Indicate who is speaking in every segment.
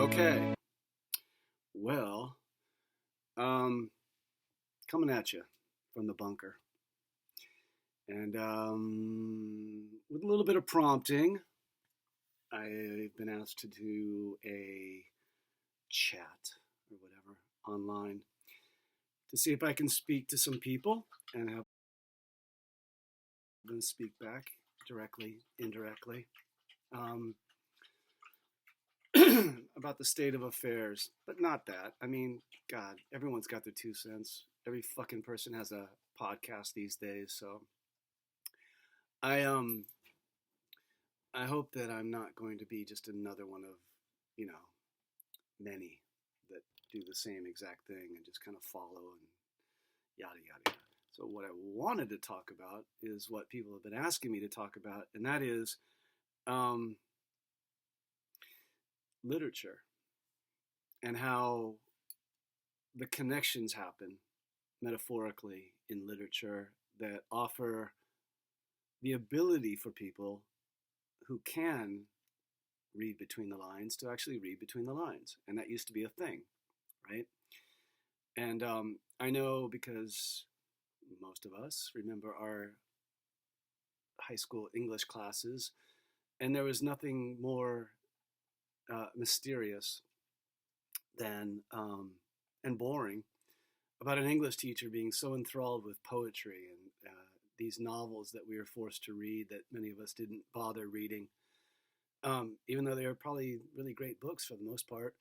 Speaker 1: Okay. Well, um, coming at you from the bunker. And with a little bit of prompting, I've been asked to do a chat or whatever online to see if I can speak to some people and have them speak back directly, indirectly, um, about the state of affairs. But not that. I mean, God, everyone's got their 2 cents. Every fucking person has a podcast these days. So I I hope that I'm not going to be just another one of, you know, many that do the same exact thing and just kind of follow and yada, yada, yada. So, what I wanted to talk about is what people have been asking me to talk about, and that is um, literature and how the connections happen metaphorically in literature that offer the ability for people who can read between the lines to actually read between the lines. And that used to be a thing, right? And I know because most of us remember our high school English classes, and there was nothing more mysterious than and boring about an English teacher being so enthralled with poetry and these novels that we were forced to read that many of us didn't bother reading, even though they were probably really great books for the most part,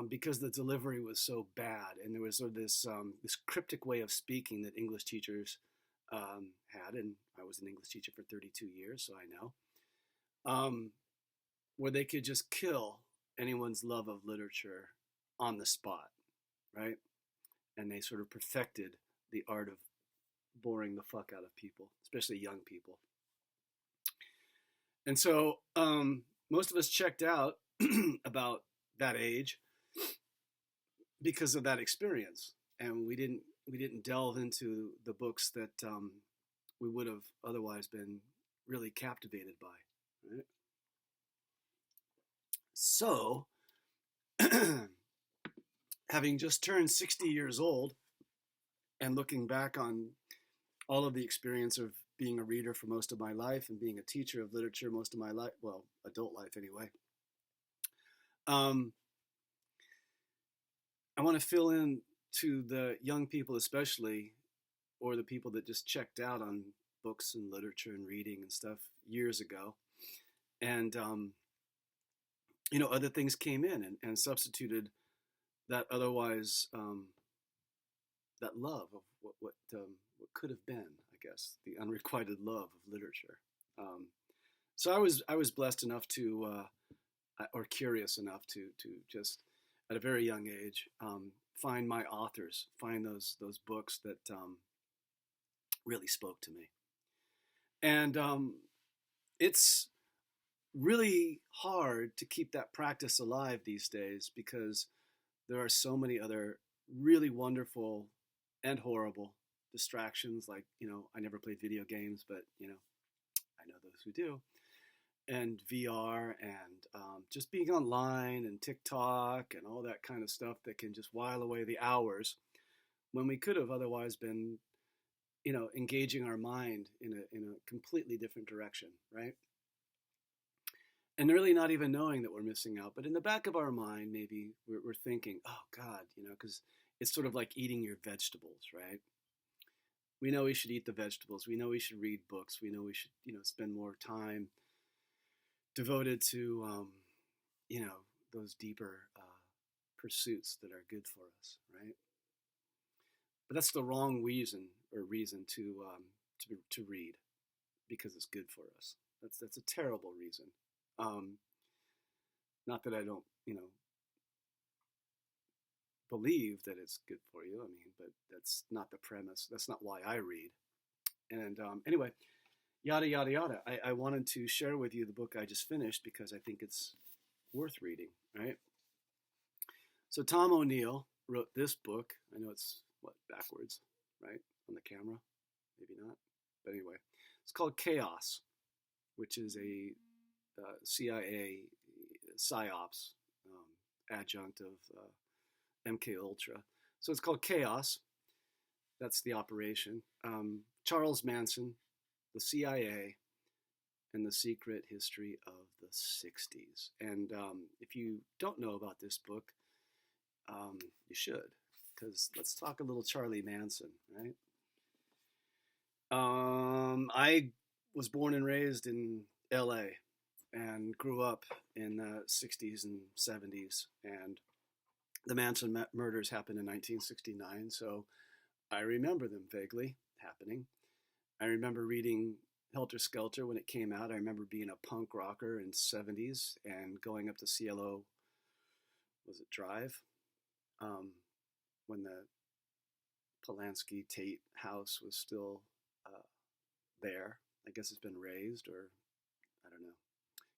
Speaker 1: because the delivery was so bad, and there was sort of this cryptic way of speaking that English teachers had, and I was an English teacher for 32 years, so I know, where they could just kill anyone's love of literature on the spot, right? And they sort of perfected the art of boring the fuck out of people, especially young people. And so most of us checked out about that age because of that experience, and we didn't delve into the books that we would have otherwise been really captivated by. Right? So, having just turned 60 years old and looking back on all of the experience of being a reader for most of my life and being a teacher of literature most of my life, well, adult life anyway, I want to fill in to the young people especially, or the people that just checked out on books and literature and reading and stuff years ago. And, other things came in and substituted that otherwise, that love of what could have been, I guess, the unrequited love of literature. So I was blessed enough to, or curious enough to just at a very young age find my authors, find those books that really spoke to me, and it's really hard to keep that practice alive these days because there are so many other really wonderful and horrible distractions. Like, I never played video games, but, I know those who do. And VR and just being online and TikTok and all that kind of stuff that can just while away the hours when we could have otherwise been, engaging our mind in a completely different direction, right? And really not even knowing that we're missing out. But in the back of our mind, maybe we're thinking, oh God, because it's sort of like eating your vegetables, right? We know we should eat the vegetables. We know we should read books. We know we should, spend more time devoted to, those deeper pursuits that are good for us, right? But that's the wrong reason to read, because it's good for us. That's a terrible reason. Not that I don't, believe that it's good for you. I mean, but that's not the premise. That's not why I read. And anyway, yada, yada, yada. I wanted to share with you the book I just finished because I think it's worth reading, right? So tomo'neill wrote this book. I know it's, backwards, right? On the camera. Maybe not. But anyway, it's called Chaos, which is a CIA PSYOPs adjunct of MK Ultra. So it's called Chaos. That's the operation. Charles Manson, the CIA, and the secret history of the 60s. And if you don't know about this book, you should, because let's talk a little Charlie Manson, right? I was born and raised in LA and grew up in the 60s and 70s. And the Manson murders happened in 1969, so I remember them vaguely happening. I remember reading Helter Skelter when it came out. I remember being a punk rocker in the 70s and going up to CLO, was it Drive? When the Polanski Tate house was still there. I guess it's been razed or, I don't know,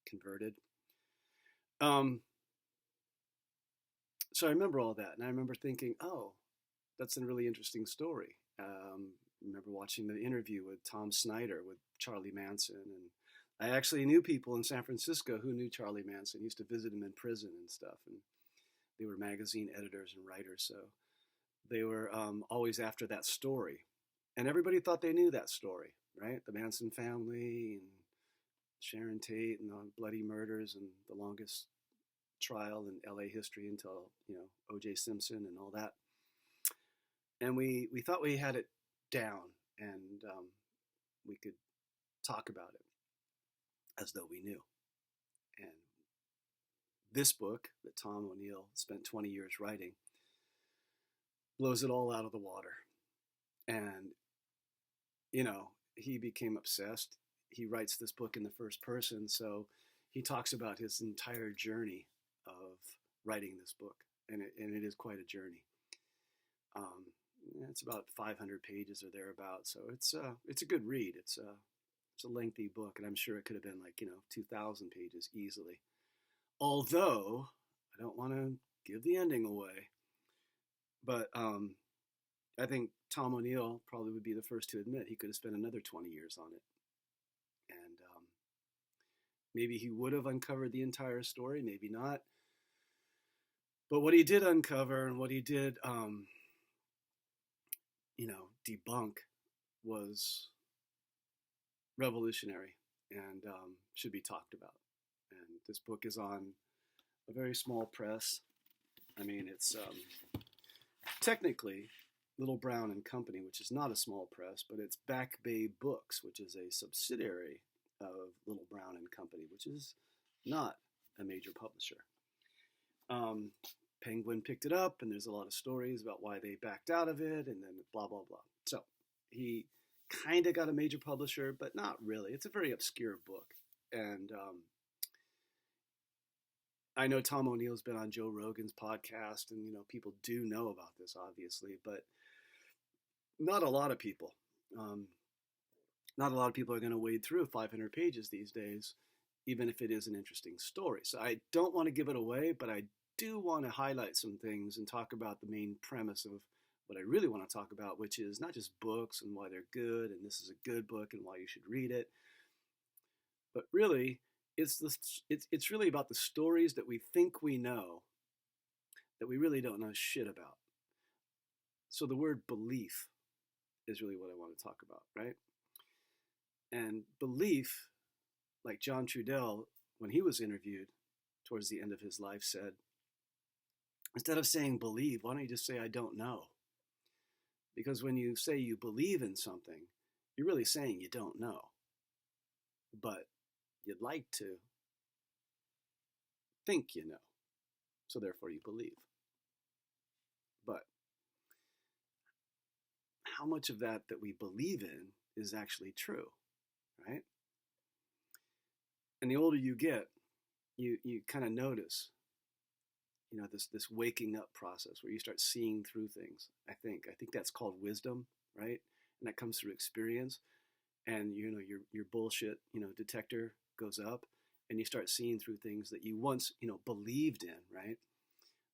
Speaker 1: converted. So I remember all that, and I remember thinking, oh, that's a really interesting story. I remember watching the interview with Tom Snyder with Charlie Manson, and I actually knew people in San Francisco who knew Charlie Manson. I used to visit him in prison and stuff, and they were magazine editors and writers, so they were always after that story. And everybody thought they knew that story, right? The Manson family and Sharon Tate and the bloody murders and the longest trial in LA history until, O.J. Simpson and all that. And we thought we had it down, and we could talk about it as though we knew. And this book that Tom O'Neill spent 20 years writing blows it all out of the water. And, he became obsessed. He writes this book in the first person, so he talks about his entire journey of writing this book, and it is quite a journey. It's about 500 pages or thereabouts, so it's a good read. It's a lengthy book, and I'm sure it could have been 2,000 pages easily. Although I don't want to give the ending away, but I think Tom O'Neill probably would be the first to admit he could have spent another 20 years on it, and maybe he would have uncovered the entire story, maybe not. But what he did uncover and what he did, debunk was revolutionary and should be talked about. And this book is on a very small press. I mean, it's technically Little Brown and Company, which is not a small press, but it's Back Bay Books, which is a subsidiary of Little Brown and Company, which is not a major publisher. Penguin picked it up, and there's a lot of stories about why they backed out of it, and then blah, blah, blah. So he kind of got a major publisher, but not really. It's a very obscure book. And I know Tom O'Neill's been on Joe Rogan's podcast, and, people do know about this, obviously, but not a lot of people. Not a lot of people are going to wade through 500 pages these days, even if it is an interesting story. So I don't want to give it away, but I do want to highlight some things and talk about the main premise of what I really want to talk about, which is not just books and why they're good, and this is a good book and why you should read it, but really it's really about the stories that we think we know that we really don't know shit about. So the word belief is really what I want to talk about, right? And belief, like John Trudell, when he was interviewed towards the end of his life, said, instead of saying believe, why don't you just say I don't know? Because when you say you believe in something, you're really saying you don't know. But you'd like to think you know. So therefore you believe. But how much of that we believe in is actually true, right? And the older you get, you kind of notice, this waking up process where you start seeing through things. I think that's called wisdom, right? And that comes through experience. And your bullshit, detector goes up, and you start seeing through things that you once, believed in, right?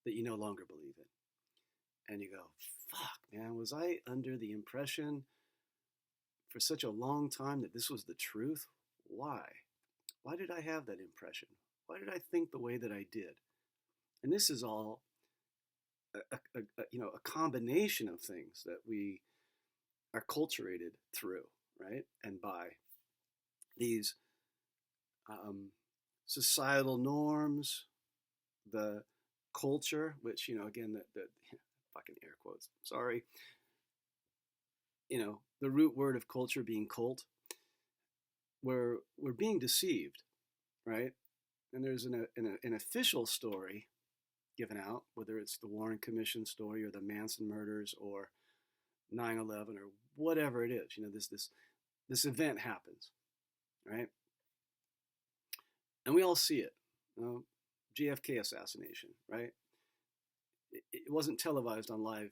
Speaker 1: That you no longer believe in. And you go, fuck, man, was I under the impression for such a long time that this was the truth? Why? Why did I have that impression? Why did I think the way that I did? And this is all a combination of things that we are culturated through, right? And by these societal norms, the culture, which, again, the fucking air quotes, sorry, the root word of culture being cult, we're being deceived, right? And there's an official story given out, whether it's the Warren Commission story or the Manson murders or 9/11 or whatever it is. This event happens, right? And we all see it. JFK assassination, right? It wasn't televised on live,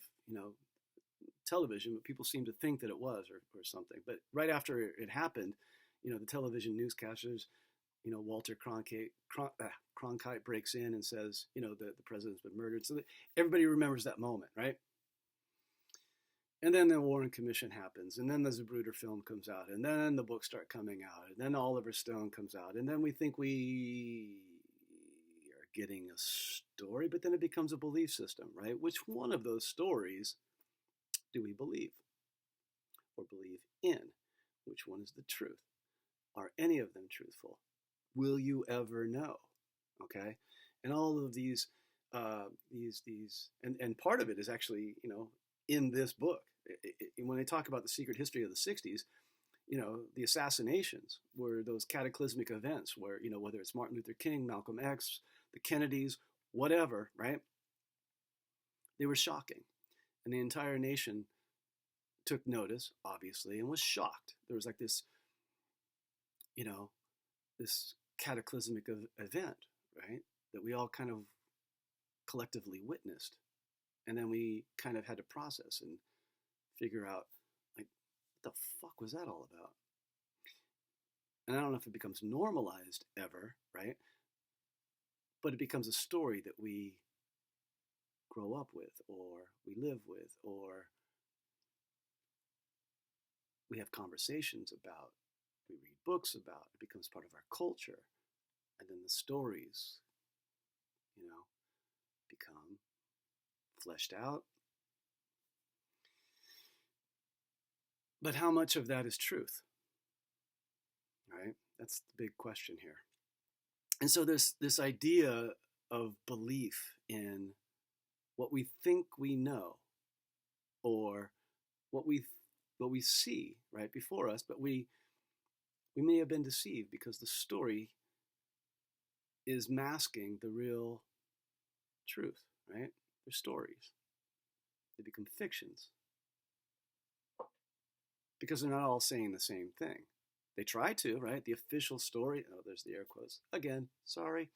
Speaker 1: television, but people seem to think that it was, or something. But right after it happened, the television newscasters, Walter Cronkite breaks in and says, the president's been murdered. So that everybody remembers that moment, right? And then the Warren Commission happens, and then the Zapruder film comes out, and then the books start coming out, and then Oliver Stone comes out, and then we think we are getting a story, but then it becomes a belief system, right? Which one of those stories do we believe or believe in? Which one is the truth? Are any of them truthful? Will you ever know? Okay, and all of these, and part of it is actually, in this book. When they talk about the secret history of the '60s, the assassinations were those cataclysmic events where, whether it's Martin Luther King, Malcolm X, the Kennedys, whatever, right? They were shocking. And the entire nation took notice, obviously, and was shocked. There was like this, this cataclysmic event, right? That we all kind of collectively witnessed. And then we kind of had to process and figure out, like, what the fuck was that all about? And I don't know if it becomes normalized ever, right? But it becomes a story that we grow up with, or we live with, or we have conversations about, we read books about. It becomes part of our culture. And then the stories, become fleshed out. But how much of that is truth? Right? That's the big question here. And so this idea of belief in what we think we know, or what we see right before us, but we may have been deceived because the story is masking the real truth, right? They're stories. They become fictions because they're not all saying the same thing. They try to, right? The official story. Oh, there's the air quotes. Again, sorry.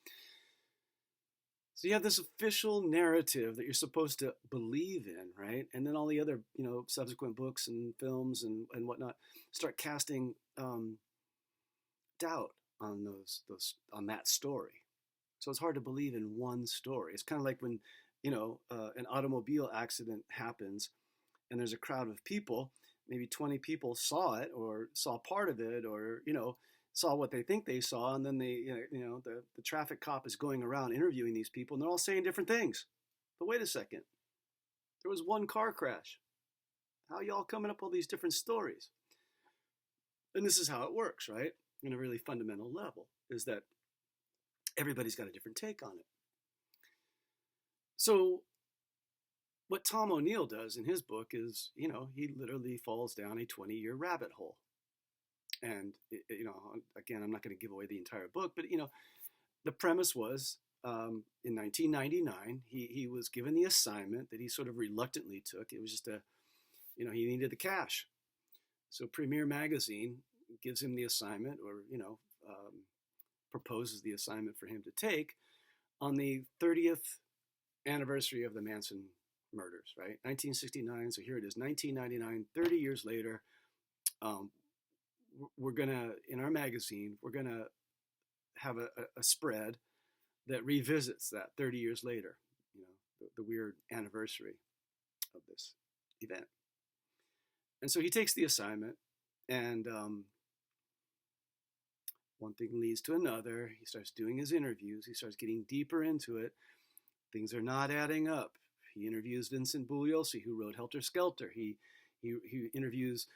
Speaker 1: So you have this official narrative that you're supposed to believe in, right? And then all the other, subsequent books and films and whatnot start casting doubt on on that story. So it's hard to believe in one story. It's kind of like when, an automobile accident happens and there's a crowd of people, maybe 20 people saw it or saw part of it, or, saw what they think they saw. And then the traffic cop is going around interviewing these people and they're all saying different things. But wait a second, there was one car crash. How are y'all coming up with all these different stories? And this is how it works, right? In a really fundamental level, is that everybody's got a different take on it. So what tomo'neill does in his book is, he literally falls down a 20-year rabbit hole. And, again, I'm not going to give away the entire book, but, the premise was in 1999, he was given the assignment that he sort of reluctantly took. It was just he needed the cash. So Premier Magazine gives him the assignment, or, proposes the assignment for him to take on the 30th anniversary of the Manson murders, right? 1969. So here it is, 1999, 30 years later. We're going to, in our magazine, we're going to have a spread that revisits that 30 years later, the weird anniversary of this event. And so he takes the assignment, and one thing leads to another. He starts doing his interviews. He starts getting deeper into it. Things are not adding up. He interviews Vincent Bugliosi, who wrote Helter Skelter. He interviews,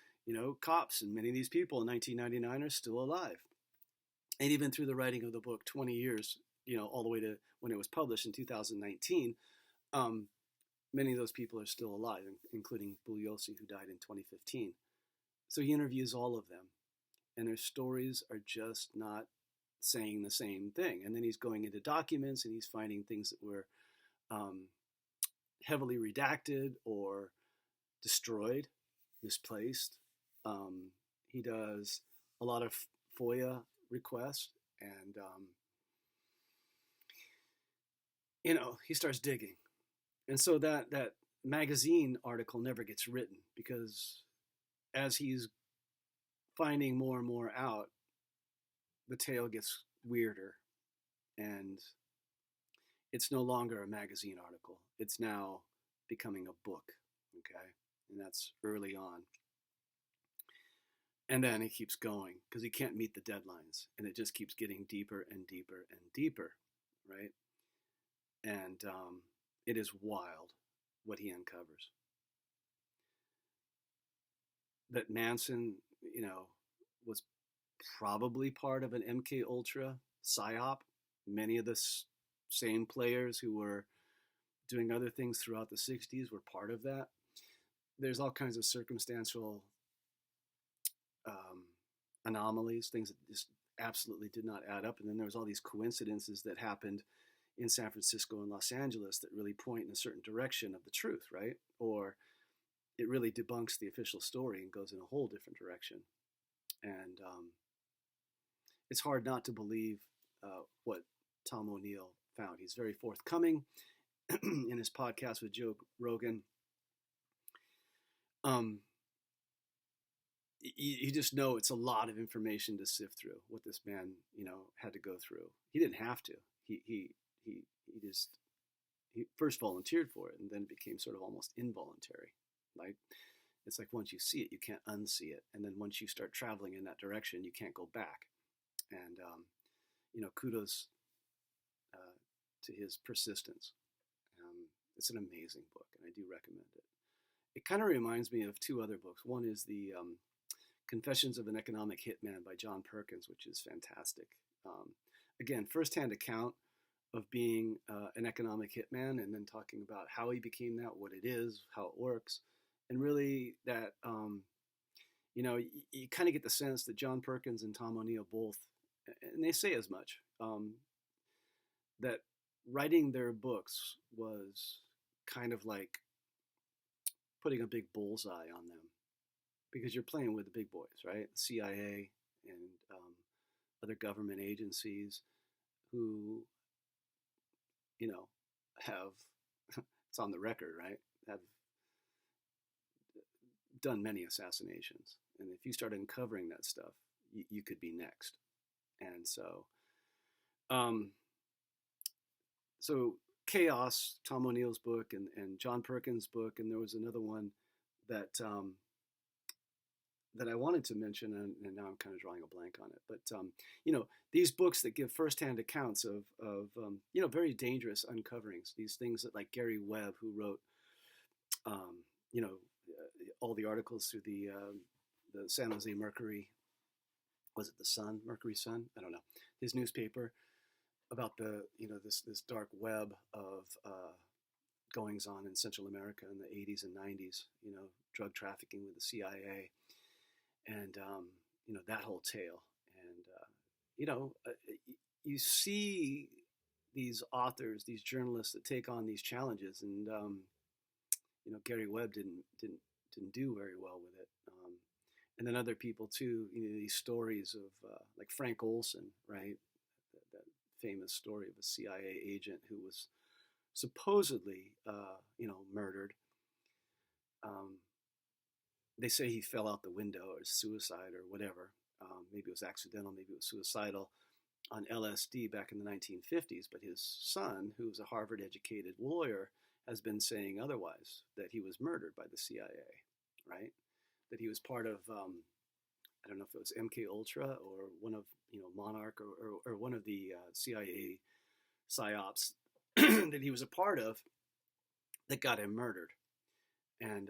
Speaker 1: cops, and many of these people in 1999 are still alive. And even through the writing of the book, 20 years, all the way to when it was published in 2019, many of those people are still alive, including Bugliosi, who died in 2015. So he interviews all of them, and their stories are just not saying the same thing. And then he's going into documents, and he's finding things that were heavily redacted or destroyed, misplaced. He does a lot of FOIA requests, and he starts digging. And so that magazine article never gets written, because as he's finding more and more out, the tale gets weirder, and it's no longer a magazine article. It's now becoming a book, okay? And that's early on. And then he keeps going because he can't meet the deadlines, and it just keeps getting deeper and deeper and deeper, right? And it is wild what he uncovers. That Manson, was probably part of an MK Ultra psyop. Many of the same players who were doing other things throughout the 60s were part of that. There's all kinds of circumstantial anomalies, things that just absolutely did not add up. And then there was all these coincidences that happened in San Francisco and Los Angeles that really point in a certain direction of the truth, right? Or it really debunks the official story and goes in a whole different direction. And it's hard not to believe what Tomo'neill found. He's very forthcoming in his podcast with Joe Rogan. You just know it's a lot of information to sift through, what this man, had to go through. He didn't have to. He first volunteered for it, and then it became sort of almost involuntary. Like, it's like once you see it, you can't unsee it. And then once you start traveling in that direction, you can't go back. And, kudos to his persistence. It's an amazing book, and I do recommend it. It kind of reminds me of two other books. One is the Confessions of an Economic Hitman by John Perkins, which is fantastic. Again, firsthand account of being an economic hitman, and then talking about how he became that, what it is, how it works. And really that, you kind of get the sense that John Perkins and Tomo'neill both, and they say as much, that writing their books was kind of like putting a big bullseye on them, because you're playing with the big boys, right? The CIA and other government agencies who, have, it's on the record, right? Have done many assassinations. And if you start uncovering that stuff, you could be next. And so, Chaos, Tom O'Neill's book, and John Perkins' book, and there was another one that that I wanted to mention, and now I'm kind of drawing a blank on it. But these books that give firsthand accounts of very dangerous uncoverings, these things that, like Gary Webb, who wrote all the articles through the San Jose Mercury, was it the Sun, Mercury Sun? I don't know, his newspaper, about the this dark web of goings on in Central America in the 80s and 90s, drug trafficking with the CIA, and that whole tale. And you see these authors, these journalists that take on these challenges, and Gary Webb didn't do very well with it. And then other people too, these stories of like Frank Olson, right? That famous story of a CIA agent who was supposedly, murdered. They say he fell out the window, or suicide, or whatever. Maybe it was accidental, maybe it was suicidal, on LSD back in the 1950s. But his son, who was a Harvard-educated lawyer, has been saying otherwise, that he was murdered by the CIA, right? That he was part of, I don't know if it was MK Ultra or one of, Monarch, or one of the CIA psyops that he was a part of that got him murdered. And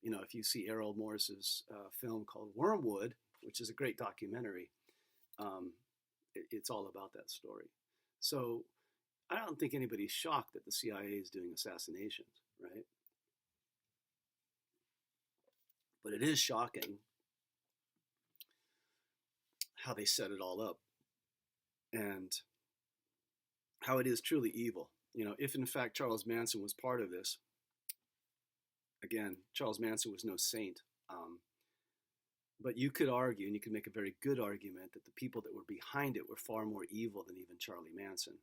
Speaker 1: if you see Errol Morris's film called Wormwood, which is a great documentary, um, it's all about that story. So I don't think anybody's shocked that the CIA is doing assassinations, right? But it is shocking how they set it all up and how it is truly evil. If in fact Charles Manson was part of this, again, Charles Manson was no saint. But you could argue, and you could make a very good argument, that the people that were behind it were far more evil than even Charlie Manson.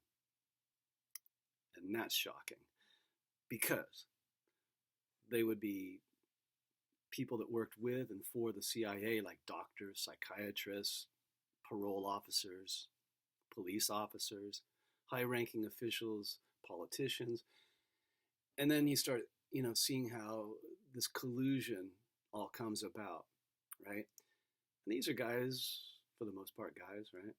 Speaker 1: And that's shocking because they would be people that worked with and for the CIA, like doctors, psychiatrists, parole officers, police officers, high-ranking officials, politicians. And then you start, seeing how this collusion all comes about, right? And these are guys, for the most part, right?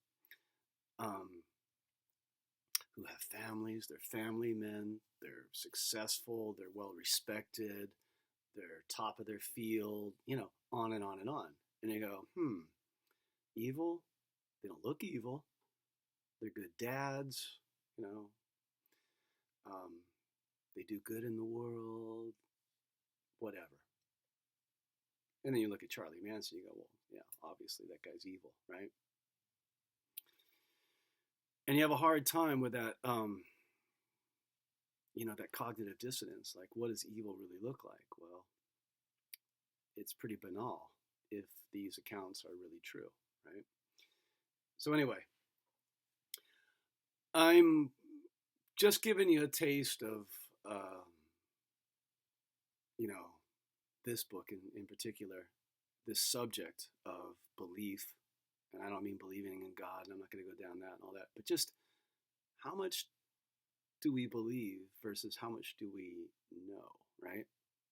Speaker 1: Who have families, they're family men, they're successful, they're well respected, they're top of their field, on and on and on. And you go, evil? They don't look evil. They're good dads, they do good in the world, whatever. And then you look at Charlie Manson, you go, well, yeah, obviously that guy's evil, right? And you have a hard time with that, that cognitive dissonance. Like, what does evil really look like? Well, it's pretty banal if these accounts are really true, right? So anyway, I'm just giving you a taste of, this book in particular, this subject of belief. And I don't mean believing in God, and I'm not going to go down that and all that, but just how much do we believe versus how much do we know, right?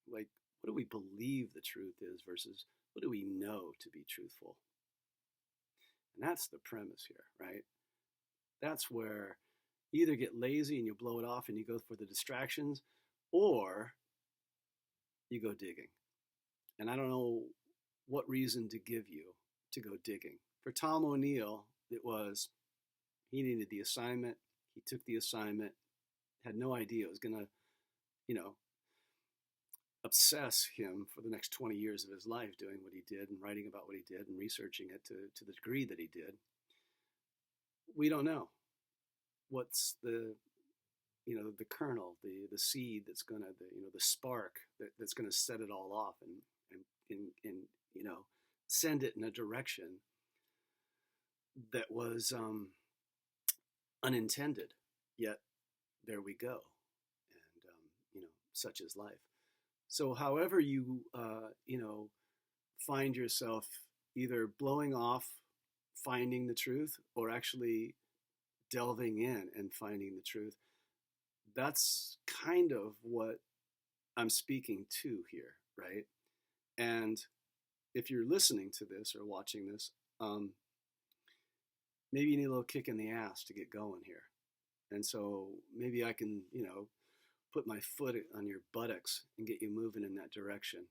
Speaker 1: Like, what do we believe the truth is versus what do we know to be truthful? And that's the premise here, right? That's where you either get lazy and you blow it off and you go for the distractions, or you go digging. And I don't know what reason to give you to go digging. For Tomo'neill, it was he needed the assignment. He took the assignment, had no idea it was going to, obsess him for the next 20 years of his life doing what he did and writing about what he did and researching it to the degree that he did. We don't know what's the kernel, the seed that's going to, the spark that's going to set it all off and send it in a direction that was unintended. Yet there we go, and such is life. So, however you find yourself either blowing off, finding the truth, or actually delving in and finding the truth, that's kind of what I'm speaking to here, right? And if you're listening to this or watching this, maybe you need a little kick in the ass to get going here. And so maybe I can, put my foot on your buttocks and get you moving in that direction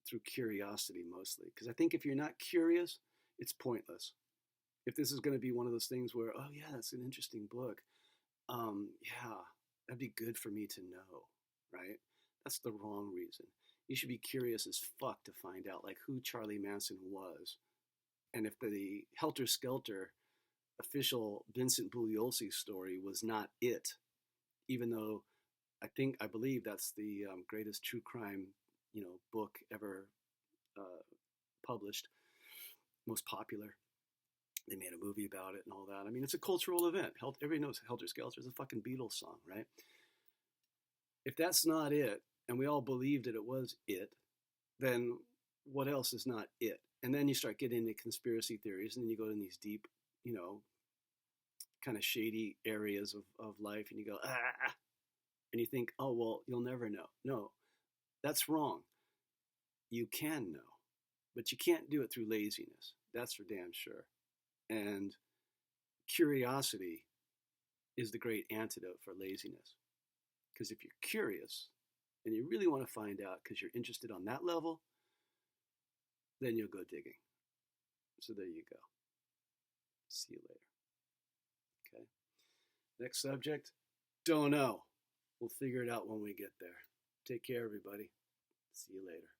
Speaker 1: through curiosity mostly. Because I think if you're not curious, it's pointless. If this is going to be one of those things where, oh yeah, that's an interesting book. Yeah, that'd be good for me to know, right? That's the wrong reason. You should be curious as fuck to find out like who Charlie Manson was. And if the Helter Skelter official Vincent Bugliosi story was not it, even though I believe that's the greatest true crime, book ever published, most popular. They made a movie about it and all that. I mean, it's a cultural event. Everybody knows Helter Skelter is a fucking Beatles song, right? If that's not it, and we all believed that it was it, then what else is not it? And then you start getting into conspiracy theories, and then you go in these deep, kind of shady areas of life, and you go, and you think, oh, well, you'll never know. No, that's wrong. You can know, but you can't do it through laziness. That's for damn sure. And curiosity is the great antidote for laziness. Because if you're curious and you really want to find out because you're interested on that level, then you'll go digging. So there you go. See you later. Okay. Next subject, don't know. We'll figure it out when we get there. Take care, everybody. See you later.